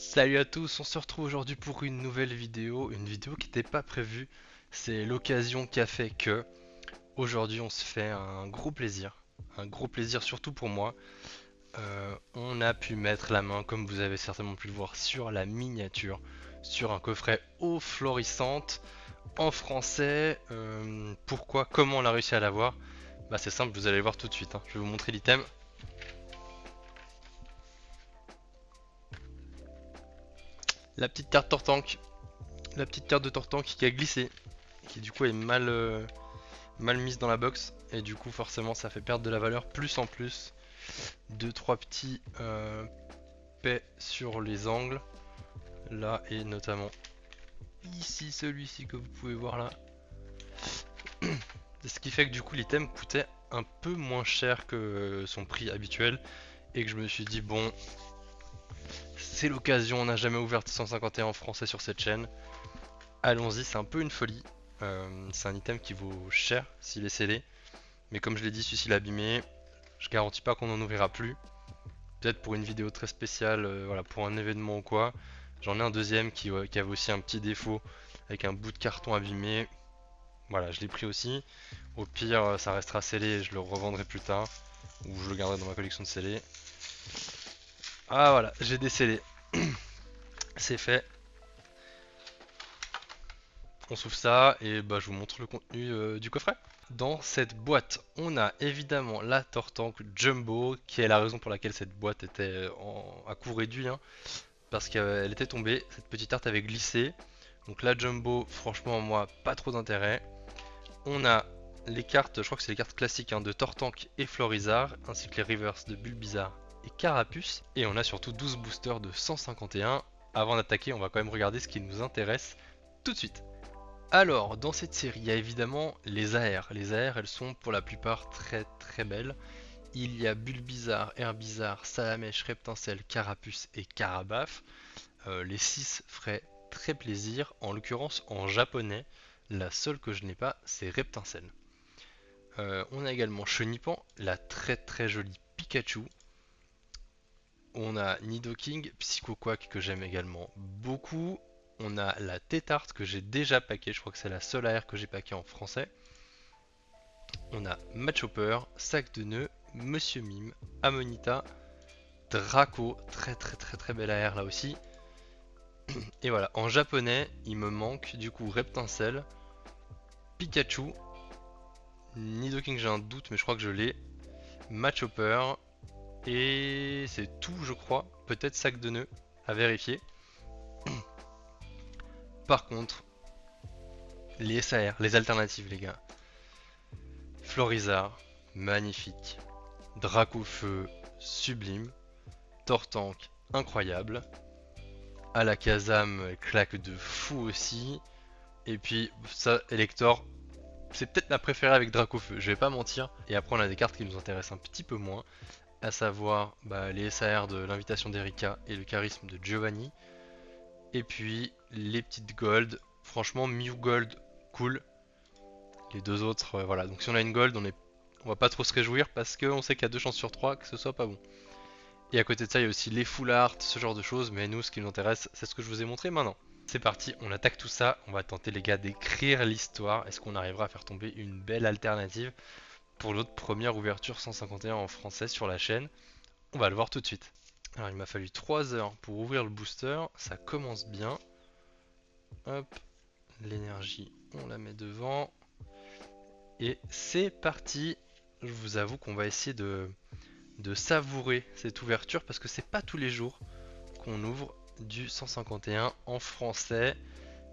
Salut à tous, on se retrouve aujourd'hui pour une nouvelle vidéo, une vidéo qui n'était pas prévue. C'est l'occasion qui a fait que aujourd'hui on se fait un gros plaisir surtout pour moi. On a pu mettre la main, comme vous avez certainement pu le voir, sur la miniature, sur un coffret eau florissante en français. Pourquoi, comment on a réussi à l'avoir? Bah c'est simple, vous allez le voir tout de suite, hein. Je vais vous montrer l'item. La petite carte Tortank, la petite carte de Tortank qui a glissé, qui du coup est mal mise dans la box et du coup forcément ça fait perdre de la valeur plus en plus. Deux trois petits pets sur les angles là et notamment ici, celui-ci que vous pouvez voir là. Ce qui fait que du coup l'item coûtait un peu moins cher que son prix habituel et que je me suis dit bon, c'est l'occasion, on n'a jamais ouvert 151 en français sur cette chaîne, allons-y, c'est un peu une folie. C'est un item qui vaut cher s'il est scellé, mais comme je l'ai dit, celui-ci est abîmé, je garantis pas qu'on en ouvrira plus. Peut-être pour une vidéo très spéciale, voilà, pour un événement ou quoi. J'en ai un deuxième qui avait aussi un petit défaut avec un bout de carton abîmé. Voilà, je l'ai pris aussi. Au pire, ça restera scellé et je le revendrai plus tard. Ou je le garderai dans ma collection de scellés. Ah voilà, j'ai décellé. C'est fait. On s'ouvre ça et bah, je vous montre le contenu du coffret. Dans cette boîte, on a évidemment la Tortank Jumbo, qui est la raison pour laquelle cette boîte était à coût réduit, hein. Parce qu'elle était tombée, cette petite tarte avait glissé. Donc la Jumbo, franchement, moi, pas trop d'intérêt. On a les cartes, je crois que c'est les cartes classiques, hein, de Tortank et Florizard, ainsi que les reverse de Bulbizarre et Carapuce. Et on a surtout 12 boosters de 151. Avant d'attaquer, on va quand même regarder ce qui nous intéresse tout de suite. Alors, dans cette série, il y a évidemment les AR. Les AR, elles sont pour la plupart très très belles. Il y a Bulbizarre, Herbizarre, Salamèche, Reptincelle, Carapuce et Carabaf. Les 6 feraient très plaisir. En l'occurrence, en japonais, la seule que je n'ai pas, c'est Reptincelle. On a également Chenipan, la très très jolie Pikachu. On a Nidoking, Psychoquack que j'aime également beaucoup. On a la Tétarte que j'ai déjà packé, je crois que c'est la seule AR que j'ai packé en français. On a Machopper, Sac de Nœuds, Monsieur Mime, Amonita, Draco, très très très très belle AR là aussi. Et voilà, en japonais, il me manque du coup Reptincelle, Pikachu, Nidoking j'ai un doute mais je crois que je l'ai, Machopper, et c'est tout je crois, peut-être Sac de Nœuds, à vérifier. Par contre, les SAR, les alternatives les gars. Florizard, magnifique. Dracofeu, sublime. Tortank, incroyable. Alakazam, claque de fou aussi. Et puis ça, Elector, c'est peut-être ma préférée avec Dracofeu, je vais pas mentir. Et après on a des cartes qui nous intéressent un petit peu moins, à savoir bah, les SAR de l'invitation d'Erika et le charisme de Giovanni. Et puis les petites gold, franchement Mew Gold, cool. Les deux autres, voilà. Donc si on a une gold, on va pas trop se réjouir parce qu'on sait qu'il y a 2 chances sur 3 que ce soit pas bon. Et à côté de ça, il y a aussi les full art, ce genre de choses. Mais nous, ce qui nous intéresse, c'est ce que je vous ai montré maintenant. C'est parti, on attaque tout ça. On va tenter, les gars, d'écrire l'histoire. Est-ce qu'on arrivera à faire tomber une belle alternative pour notre première ouverture 151 en français sur la chaîne? On va le voir tout de suite. Alors, il m'a fallu 3 heures pour ouvrir le booster. Ça commence bien. Hop, l'énergie, on la met devant. Et c'est parti. Je vous avoue qu'on va essayer de savourer cette ouverture parce que c'est pas tous les jours qu'on ouvre du 151 en français.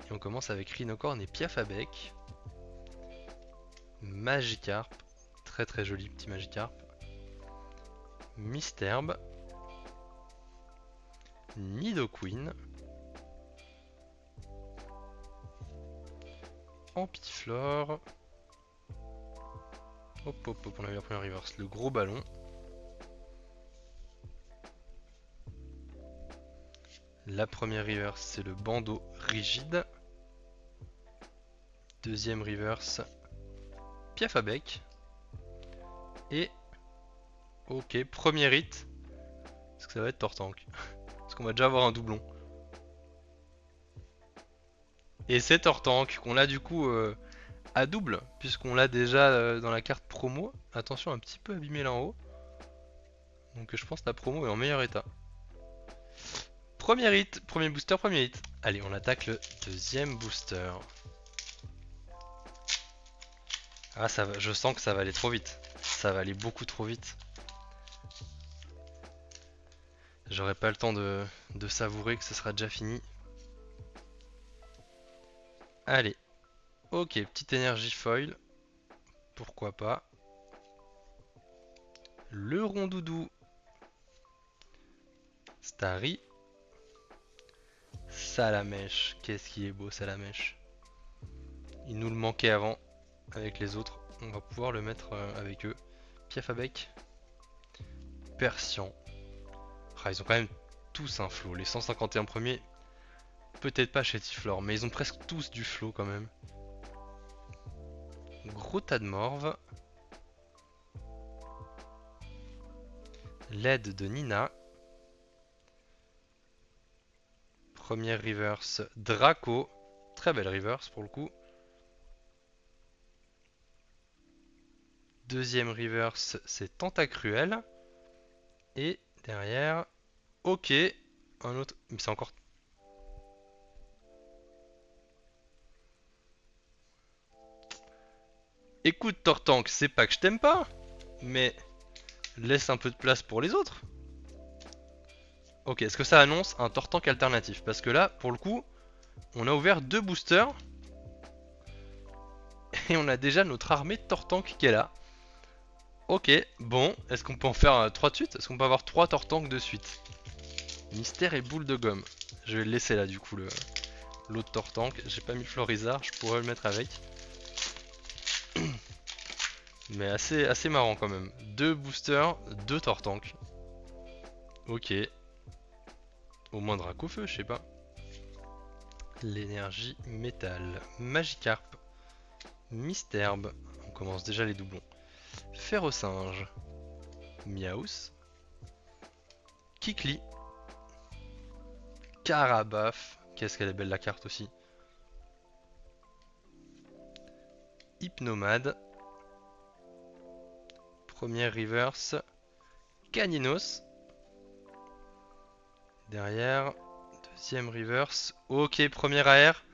Et on commence avec Rhinocorn et Piafabec. Magikarp, très très joli petit Magikarp. Misterbe. Nidoqueen. Ampiflore. Hop hop hop, on a eu la première reverse, le gros ballon. La première reverse, c'est le bandeau rigide. Deuxième reverse, Piafabec. Et ok, premier hit. Est-ce que ça va être Tortank? Est-ce qu'on va déjà avoir un doublon? Et c'est Tortank qu'on a du coup à double, puisqu'on l'a déjà dans la carte promo. Attention, un petit peu abîmé là en haut. Donc je pense que la promo est en meilleur état. Premier hit, premier booster, premier hit. Allez, on attaque le deuxième booster. Ah, ça va, je sens que ça va aller trop vite. Ça va aller beaucoup trop vite. J'aurai pas le temps de savourer que ce sera déjà fini. Allez. Ok, petite énergie foil. Pourquoi pas. Le rondoudou. Starry. Salamèche. Qu'est-ce qui est beau, Salamèche. Il nous le manquait avant avec les autres. On va pouvoir le mettre avec eux. Piafabec. Persian. Ah, ils ont quand même tous un flow. Les 151 premiers, peut-être pas chez Tiflor, mais ils ont presque tous du flow quand même. Gros tas de morve. LED de Nina. Première reverse Draco. Très belle reverse pour le coup. Deuxième reverse c'est Tentacruel. Et derrière, ok, un autre, mais c'est encore... Écoute Tortank, c'est pas que je t'aime pas, mais laisse un peu de place pour les autres. Ok, est-ce que ça annonce un Tortank alternatif? Parce que là, pour le coup, on a ouvert deux boosters. Et on a déjà notre armée de Tortank qui est là. Ok, bon, est-ce qu'on peut en faire 3 de suite? Est-ce qu'on peut avoir 3 Tortank de suite? Mystère et boule de gomme. Je vais le laisser là du coup, l'autre Tortank. J'ai pas mis le Florizard, je pourrais le mettre avec. Mais assez marrant quand même. Deux boosters, deux Tortank. Ok. Au moins Dracofeu, je sais pas. L'énergie métal. Magikarp. Mystherbe. On commence déjà les doublons. Ferrosinge. Miaus. Kikli. Carabaf. Qu'est-ce qu'elle est belle la carte aussi. Hypnomade. Première reverse. Caninos. Derrière. Deuxième reverse. Ok, première AR.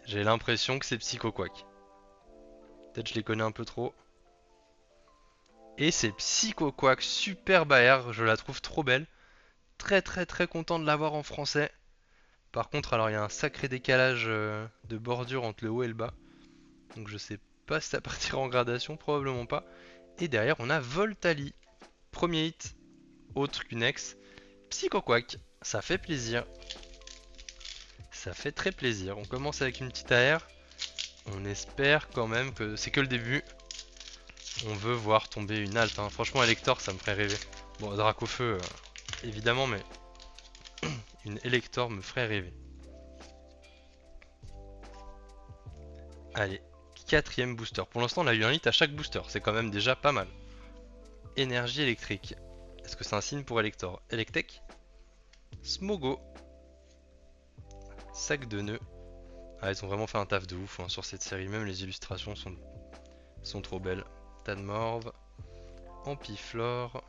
J'ai l'impression que c'est Psycho Quack. Peut-être je les connais un peu trop. Et c'est Psycho Quack, superbe AR, je la trouve trop belle. Très très très content de l'avoir en français. Par contre, alors il y a un sacré décalage de bordure entre le haut et le bas. Donc je sais pas si ça partira en gradation, probablement pas. Et derrière on a Voltali. Premier hit, autre qu'une ex. Psycho Quack, ça fait plaisir. Ça fait très plaisir. On commence avec une petite AR. On espère quand même que c'est que le début. On veut voir tomber une halte. Hein. Franchement, Elector, ça me ferait rêver. Bon, Dracofeu, évidemment, mais une Elector me ferait rêver. Allez, quatrième booster. Pour l'instant, on a eu un hit à chaque booster. C'est quand même déjà pas mal. Énergie électrique. Est-ce que c'est un signe pour Elector? Electek. Smogo. Sac de nœuds. Ah, ils ont vraiment fait un taf de ouf hein, sur cette série. Même les illustrations sont trop belles. Tas de morve. Ampiflore.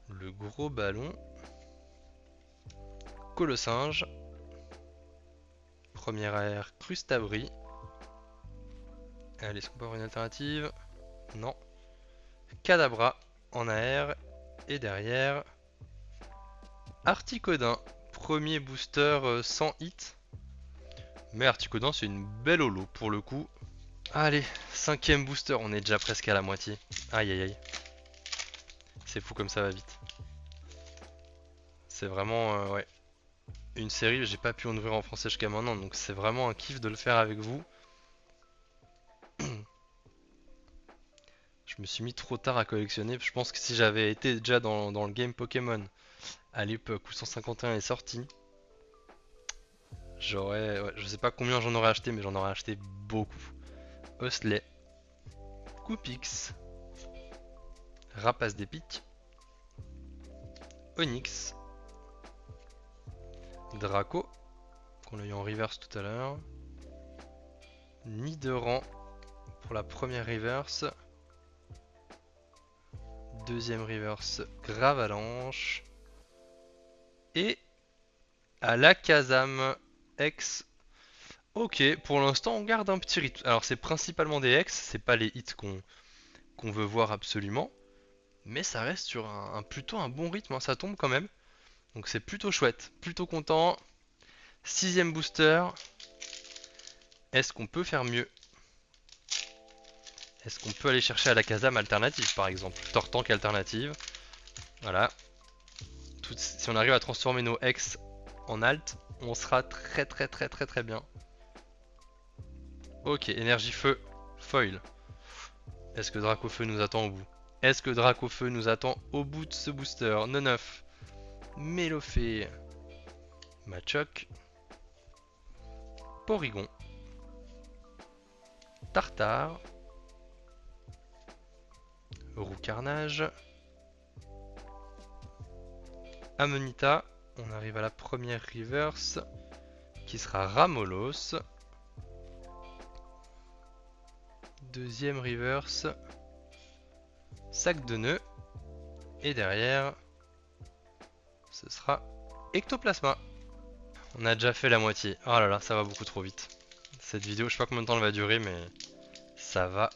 Le gros ballon. Colossinge. Première AR, Crustabri. Allez, est-ce qu'on peut avoir une alternative? Non. Kadabra en AR. Et derrière, Articodin. Premier booster sans hit. Mais Articodin, c'est une belle holo pour le coup. Allez, cinquième booster, on est déjà presque à la moitié. Aïe aïe aïe. C'est fou comme ça va vite. C'est vraiment, ouais, une série, j'ai pas pu en ouvrir en français jusqu'à maintenant, donc c'est vraiment un kiff de le faire avec vous. Je me suis mis trop tard à collectionner. Je pense que si j'avais été déjà dans le game Pokémon à l'époque où 151 est sorti, j'aurais. Ouais, je sais pas combien j'en aurais acheté, mais j'en aurais acheté beaucoup. Osley, Coupix, Rapace des Pics, Onyx, Draco, qu'on l'a eu en reverse tout à l'heure. Nidoran pour la première reverse. Deuxième reverse, Gravalanche. Et Alakazam X. Ok, pour l'instant on garde un petit rythme. Alors c'est principalement des X, c'est pas les hits qu'on veut voir absolument. Mais ça reste sur plutôt un bon rythme, hein, ça tombe quand même. Donc c'est plutôt chouette, plutôt content. Sixième booster. Est-ce qu'on peut faire mieux? Est-ce qu'on peut aller chercher Alakazam alternative par exemple? Tortank alternative. Voilà. Si on arrive à transformer nos X en alt, on sera très bien. Ok, énergie feu, foil. Est-ce que Dracofeu nous attend au bout? Est-ce que Dracofeu nous attend au bout de ce booster? 9. Mélofée. Machoc. Porygon. Tartare. Roucarnage. Amonita. On arrive à la première reverse qui sera Ramolos. Deuxième reverse, sac de nœuds. Et derrière, ce sera Ectoplasma. On a déjà fait la moitié. Oh là là, ça va beaucoup trop vite. Cette vidéo, je sais pas combien de temps elle va durer, mais ça va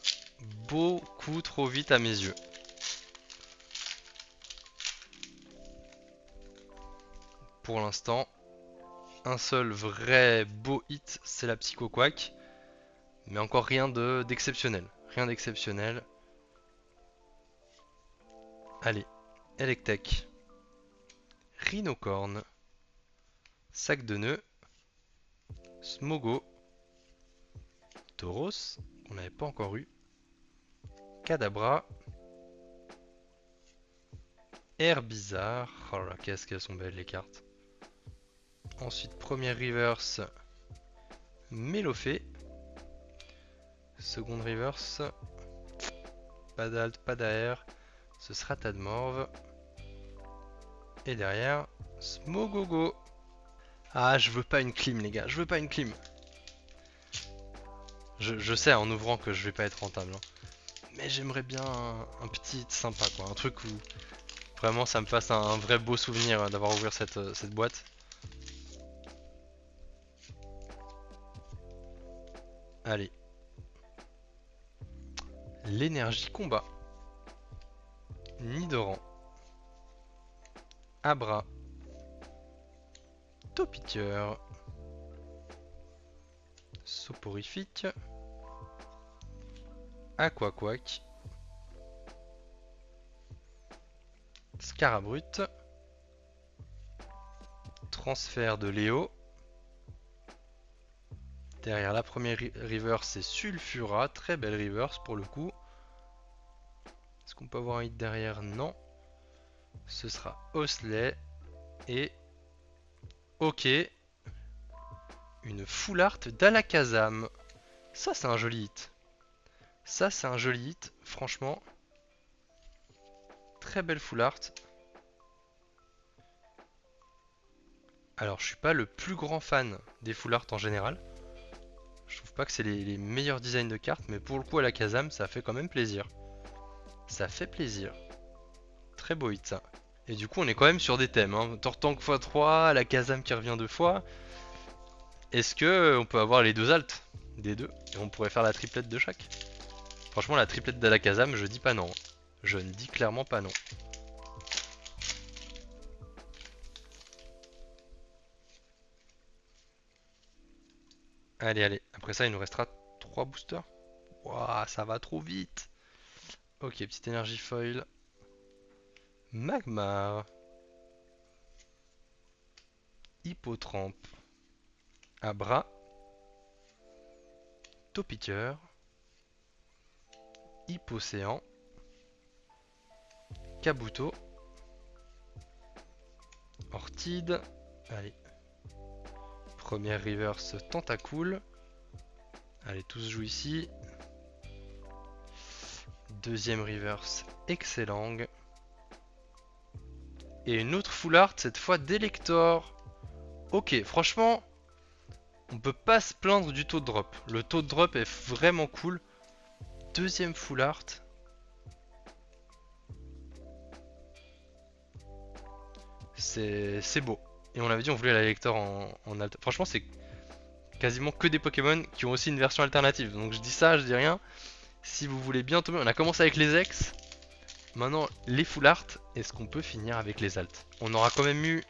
beaucoup trop vite à mes yeux. Pour l'instant, un seul vrai beau hit, c'est la Psycho Quack. Mais encore rien d'exceptionnel. Rien d'exceptionnel. Allez, Electek. Rhinocorn. Sac de nœuds. Smogo. Tauros, qu'on n'avait pas encore eu. Kadabra. Herbizarre. Oh là là, qu'est-ce qu'elles sont belles les cartes. Ensuite, première reverse. Mélofée. Seconde reverse. Pas d'alt, pas d'air. Ce sera Tadmorve. Et derrière, Smogogo. Ah, je veux pas une clim, les gars. Je veux pas une clim. Je sais en ouvrant que je vais pas être rentable. Hein. Mais j'aimerais bien un petit sympa, quoi. Un truc où vraiment ça me fasse un vrai beau souvenir d'avoir ouvert cette boîte. Allez. L'énergie combat. Nidoran. Abra. Topiteur. Soporifique. Aquaquack. Scarabrute. Transfert de Léo. Derrière la première reverse, c'est Sulfura. Très belle reverse pour le coup. Est-ce qu'on peut avoir un hit derrière? Non. Ce sera Osley. Et... ok. Une full art d'Alakazam. Ça, c'est un joli hit. Ça, c'est un joli hit. Franchement. Très belle full art. Alors, je suis pas le plus grand fan des full art en général. Je trouve pas que c'est les meilleurs designs de cartes, mais pour le coup, Alakazam, ça fait quand même plaisir. Ça fait plaisir. Très beau hit, ça. Et du coup, on est quand même sur des thèmes. Hein. Tortank x3, Alakazam qui revient 2 fois. Est-ce que on peut avoir les deux alts des deux? Et on pourrait faire la triplette de chaque. Franchement, la triplette d'Alakazam, je dis pas non. Je ne dis clairement pas non. Allez, allez. Après ça, il nous restera 3 boosters. Waouh, ça va trop vite. Ok, petite énergie foil. Magmar. Hippotrampe. Abra. Topiteur. Hippocéan. Kabuto. Ortide. Allez. Première reverse Tentacool. Allez, tout se joue ici. Deuxième reverse Excellang. Et une autre full art, cette fois d'Elector. Ok, franchement, On peut pas se plaindre du taux de drop. Le taux de drop est vraiment cool. Deuxième full art. C'est beau. Et on avait dit on voulait la lecteur en alt. Franchement, c'est quasiment que des Pokémon qui ont aussi une version alternative. Donc je dis ça, je dis rien. Si vous voulez bien tomber, on a commencé avec les ex. Maintenant, les full art. Est-ce qu'on peut finir avec les alt? On aura quand même eu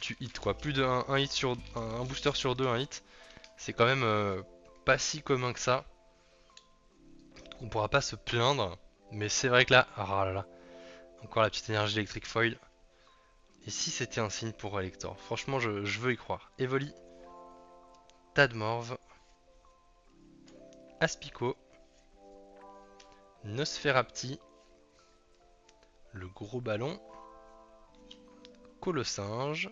du hit quoi. Plus d'un hit sur un booster sur deux, un hit. C'est quand même pas si commun que ça. On pourra pas se plaindre. Mais c'est vrai que là, ah là là, encore la petite énergie électrique foil. Et si c'était un signe pour Elector? Franchement, je veux y croire. Evoli, Tadmorve, Aspico, Nosferapti, le gros ballon, Colossinge,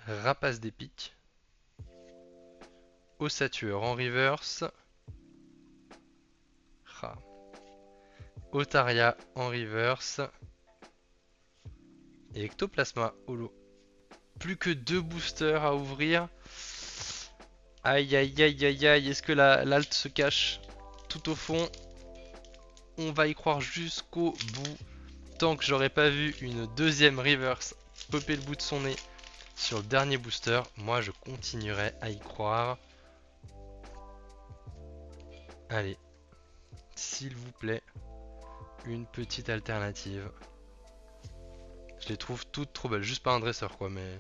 Rapace d'épique, Ossatueur en reverse, Otaria en reverse et Ectoplasma holo. Plus que deux boosters à ouvrir. Aïe aïe aïe aïe aïe, est-ce que l'alt se cache tout au fond? On va y croire jusqu'au bout. Tant que j'aurais pas vu une deuxième reverse popper le bout de son nez sur le dernier booster, moi je continuerai à y croire. Allez, s'il vous plaît, une petite alternative. Je les trouve toutes trop belles, juste pas un dresseur quoi, mais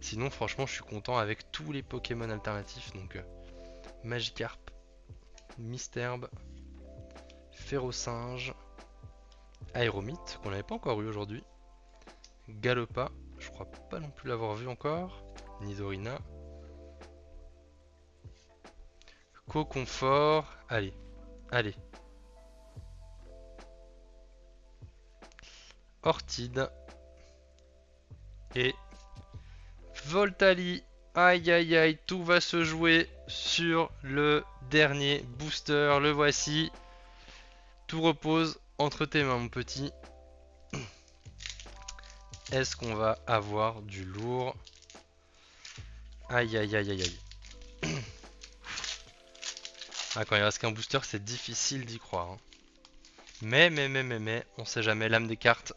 sinon franchement je suis content avec tous les Pokémon alternatifs. Donc Magikarp, Mistelb, Ferrosinge, Aéromite qu'on n'avait pas encore eu aujourd'hui, Galopa, je crois pas non plus l'avoir vu encore, Nidorina, Coconfort, allez, allez, Ortide et Voltali. Aïe aïe aïe, tout va se jouer sur le dernier booster, le voici. Tout repose entre tes mains mon petit. Est-ce qu'on va avoir du lourd? Aïe aïe aïe aïe aïe. Ah, quand il reste qu'un booster, c'est difficile d'y croire. Hein. Mais, on sait jamais. L'âme des cartes.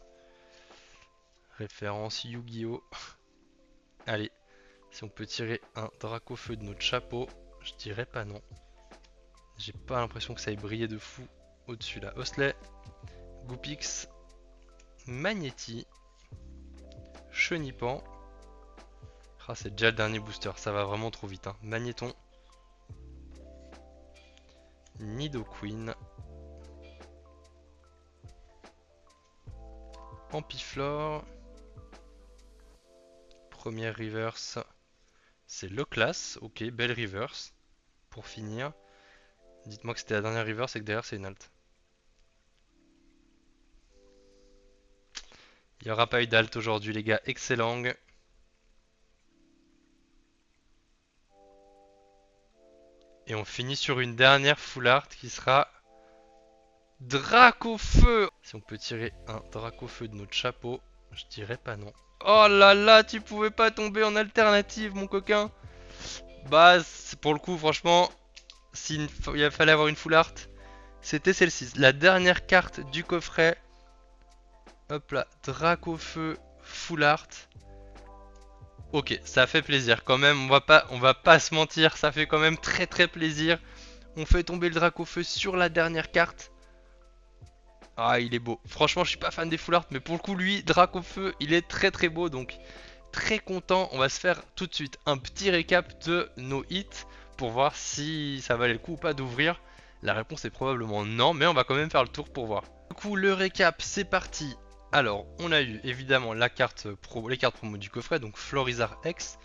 Référence Yu-Gi-Oh! Allez, si on peut tirer un Dracofeu de notre chapeau, je dirais pas non. J'ai pas l'impression que ça ait brillé de fou au-dessus là. Osley, Goopix, Magnéti, Chenipan. Ah, c'est déjà le dernier booster, ça va vraiment trop vite. Hein. Magnéton, Nidoqueen, Ampiflore, première reverse, c'est Loclas, ok, belle reverse, pour finir. Dites-moi que c'était la dernière reverse et que derrière c'est une alt. Il n'y aura pas eu d'alt aujourd'hui les gars, excellent. Et on finit sur une dernière full art qui sera Dracofeu. Si on peut tirer un Dracofeu de notre chapeau, je dirais pas non. Oh là là, tu pouvais pas tomber en alternative mon coquin. Bah pour le coup franchement, s'il fallait avoir une full art, c'était celle-ci. La dernière carte du coffret. Hop là, Dracofeu full art. Ok, ça fait plaisir quand même, on va pas se mentir, ça fait quand même très très plaisir. On fait tomber le Dracofeu sur la dernière carte. Ah, il est beau. Franchement, je suis pas fan des full art, mais pour le coup, lui, Dracofeu, il est très très beau, donc très content. On va se faire tout de suite un petit récap de nos hits pour voir si ça valait le coup ou pas d'ouvrir. La réponse est probablement non, mais on va quand même faire le tour pour voir. Du coup, le récap, c'est parti. Alors, on a eu évidemment la carte pro, les cartes promo du coffret, donc Florizard X.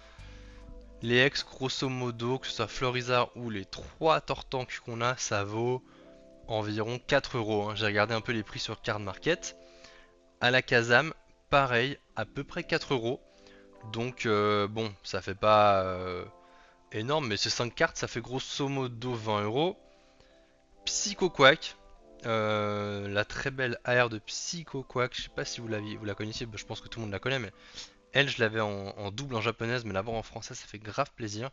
Les X, grosso modo, que ce soit Florizard ou les 3 Tortanks qu'on a, ça vaut environ 4 euros. Hein. J'ai regardé un peu les prix sur Card Market. À la Kazam, pareil, à peu près 4 euros. Donc, bon, ça fait pas énorme, mais ces 5 cartes, ça fait grosso modo 20 euros. Psycho Quack, la très belle AR de Psycho Quack, je sais pas si vous la connaissiez, je pense que tout le monde la connaît, mais Elle, je l'avais en double en japonaise, mais l'avoir en français, ça fait grave plaisir.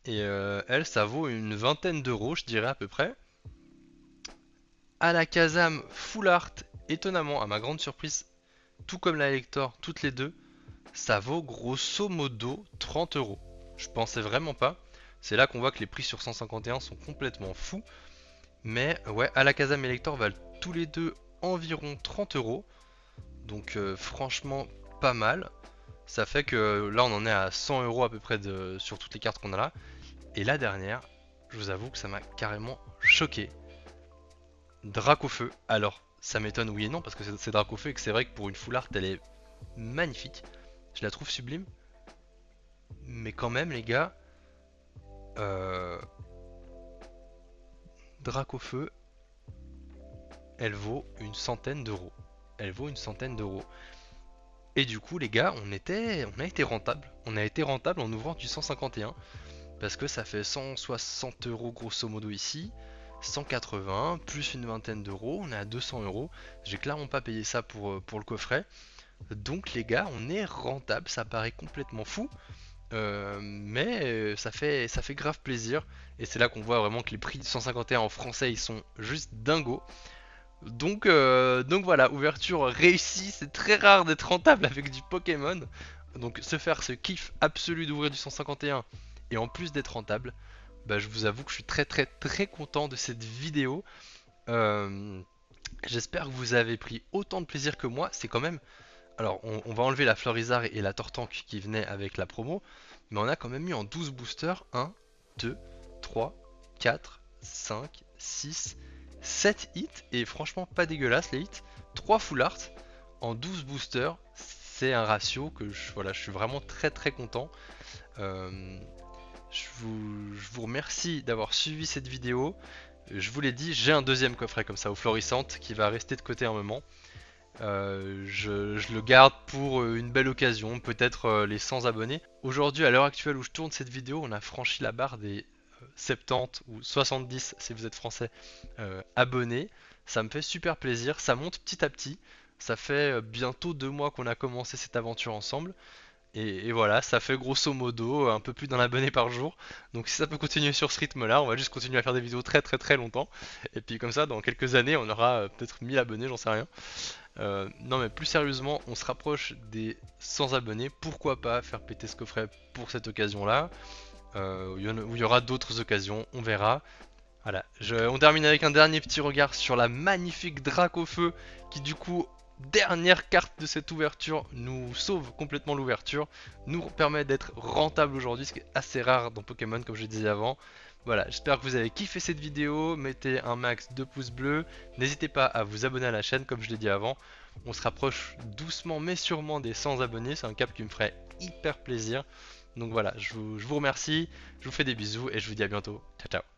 Et elle, ça vaut une vingtaine d'euros, je dirais à peu près. Alakazam Full Art, étonnamment, à ma grande surprise, tout comme la Elector, toutes les deux, ça vaut grosso modo 30 euros. Je pensais vraiment pas. C'est là qu'on voit que les prix sur 151 sont complètement fous. Mais ouais, Alakazam et Elector valent tous les deux environ 30 euros. Donc franchement, pas mal. Ça fait que là, on en est à 100 euros à peu près sur toutes les cartes qu'on a là. Et la dernière, je vous avoue que ça m'a carrément choqué. Dracofeu. Alors, ça m'étonne oui et non parce que c'est Dracofeu et que c'est vrai que pour une full art, elle est magnifique. Je la trouve sublime. Mais quand même, les gars, euh, Dracofeu, elle vaut une centaine d'euros. Elle vaut une centaine d'euros. Et du coup, les gars, on a été rentable. On a été rentable en ouvrant du 151. Parce que ça fait 160 euros grosso modo ici. 180 plus une vingtaine d'euros. On est à 200 euros. J'ai clairement pas payé ça pour le coffret. Donc les gars, on est rentable. Ça paraît complètement fou. Mais ça fait grave plaisir. Et c'est là qu'on voit vraiment que les prix de 151 en français, ils sont juste dingos. Donc voilà, ouverture réussie, c'est très rare d'être rentable avec du Pokémon. Donc se faire ce kiff absolu d'ouvrir du 151 et en plus d'être rentable, bah, je vous avoue que je suis très très très content de cette vidéo. Euh, J'espère que vous avez pris autant de plaisir que moi. C'est quand même... Alors on va enlever la Florizarre et la Tortank qui venaient avec la promo. Mais on a quand même mis en 12 boosters 1, 2, 3, 4, 5, 6, 7 hits, et franchement pas dégueulasse les hits, 3 full art en 12 boosters, c'est un ratio que voilà, je suis vraiment très très content. Euh, je vous remercie d'avoir suivi cette vidéo. Je vous l'ai dit, j'ai un deuxième coffret comme ça au florissante qui va rester de côté un moment. Je le garde pour une belle occasion, peut-être les 100 abonnés. Aujourd'hui, à l'heure actuelle où je tourne cette vidéo, on a franchi la barre des 70 ou 70 si vous êtes français abonnés. Ça me fait super plaisir, ça monte petit à petit. Ça fait bientôt 2 mois qu'on a commencé cette aventure ensemble. Et voilà, ça fait grosso modo un peu plus d'un abonné par jour. Donc si ça peut continuer sur ce rythme-là, on va juste continuer à faire des vidéos très très très longtemps. Et puis comme ça, dans quelques années, on aura peut-être 1000 abonnés, j'en sais rien. Non mais plus sérieusement, on se rapproche des 100 abonnés. Pourquoi pas faire péter ce coffret pour cette occasion-là, où il y aura d'autres occasions, on verra. Voilà, on termine avec un dernier petit regard sur la magnifique Dracofeu qui du coup, dernière carte de cette ouverture, nous sauve complètement l'ouverture, nous permet d'être rentable aujourd'hui, ce qui est assez rare dans Pokémon comme je disais avant. Voilà, j'espère que vous avez kiffé cette vidéo, mettez un max de pouces bleus, n'hésitez pas à vous abonner à la chaîne comme je l'ai dit avant. On se rapproche doucement mais sûrement des 100 abonnés, c'est un cap qui me ferait hyper plaisir. Donc voilà, je vous remercie, je vous fais des bisous et je vous dis à bientôt. Ciao ciao.